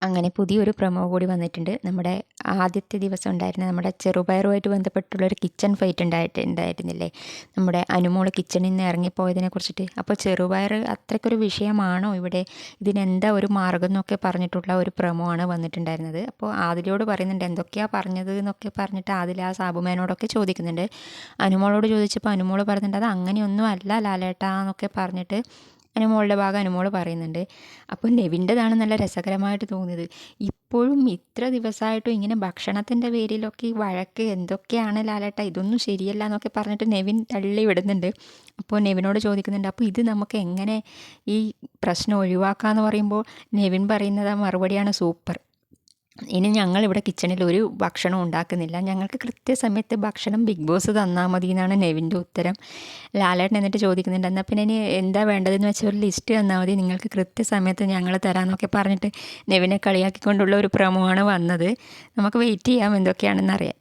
അങ്ങനെ പുതിയൊരു പ്രൊമോ കൂടി വന്നിട്ടുണ്ട്. നമ്മുടെ ആദ്യത്തെ ദിവസം ഉണ്ടായിരുന്ന നമ്മുടെ ചെറുപയറുമായിട്ട് ബന്ധപ്പെട്ടുള്ളൊരു കിച്ചൺ ഫൈറ്റ് ഉണ്ടായിരുന്നില്ലേ, നമ്മുടെ അനുമോൾ കിച്ചണിൽ നിന്ന് ഇറങ്ങിപ്പോയതിനെ കുറിച്ചിട്ട്. അപ്പോൾ ചെറുപയർ അത്രയ്ക്കൊരു വിഷയമാണോ ഇവിടെ, ഇതിനെന്താ ഒരു മാർഗം എന്നൊക്കെ പറഞ്ഞിട്ടുള്ള ഒരു പ്രൊമോ ആണ് വന്നിട്ടുണ്ടായിരുന്നത്. അപ്പോൾ ആദിലയോട് പറയുന്നുണ്ട് എന്തൊക്കെയാണ് പറഞ്ഞത് എന്നൊക്കെ പറഞ്ഞിട്ട് ആദില ആ സാബുമേനോടൊക്കെ ചോദിക്കുന്നുണ്ട്. അനുമോളോട് ചോദിച്ചപ്പോൾ അനുമോൾ പറയുന്നുണ്ട് അത് അങ്ങനെയൊന്നും അല്ല ലാലേട്ടാ എന്നൊക്കെ പറഞ്ഞിട്ട് അനുമോളുടെ ഭാഗം അനുമോൾ പറയുന്നുണ്ട്. അപ്പോൾ നെവിൻ്റെതാണ് നല്ല രസകരമായിട്ട് തോന്നിയത്. ഇപ്പോഴും ഇത്ര ദിവസമായിട്ടും ഇങ്ങനെ ഭക്ഷണത്തിൻ്റെ പേരിലൊക്കെ ഈ വഴക്ക് എന്തൊക്കെയാണ് ലാലേട്ട, ഇതൊന്നും ശരിയല്ല എന്നൊക്കെ പറഞ്ഞിട്ട് നെവിൻ തള്ളി വിടുന്നുണ്ട്. അപ്പോൾ നെവിനോട് ചോദിക്കുന്നുണ്ട് അപ്പോൾ ഇത് നമുക്ക് എങ്ങനെ ഈ പ്രശ്നം ഒഴിവാക്കാമെന്ന് പറയുമ്പോൾ നെവിൻ പറയുന്നത് ആ മറുപടിയാണ് സൂപ്പർ. ഇനി ഞങ്ങളിവിടെ കിച്ചണിൽ ഒരു ഭക്ഷണം ഉണ്ടാക്കുന്നില്ല, ഞങ്ങൾക്ക് കൃത്യസമയത്ത് ഭക്ഷണം ബിഗ് ബോസ് തന്നാൽ മതി എന്നാണ് നെവിൻ്റെ ഉത്തരം. ലാലേട്ടൻ എന്നിട്ട് ചോദിക്കുന്നുണ്ട് എന്നാൽ പിന്നെ ഇനി എന്താ വേണ്ടതെന്ന് വെച്ചാൽ ഒരു ലിസ്റ്റ് തന്നാൽ മതി, നിങ്ങൾക്ക് കൃത്യസമയത്ത് ഞങ്ങൾ തരാമെന്നൊക്കെ പറഞ്ഞിട്ട് നെവിനെ കളിയാക്കിക്കൊണ്ടുള്ള ഒരു പ്രൊമോ ആണ് വന്നത്. നമുക്ക് വെയിറ്റ് ചെയ്യാം എന്തൊക്കെയാണെന്ന് അറിയാൻ.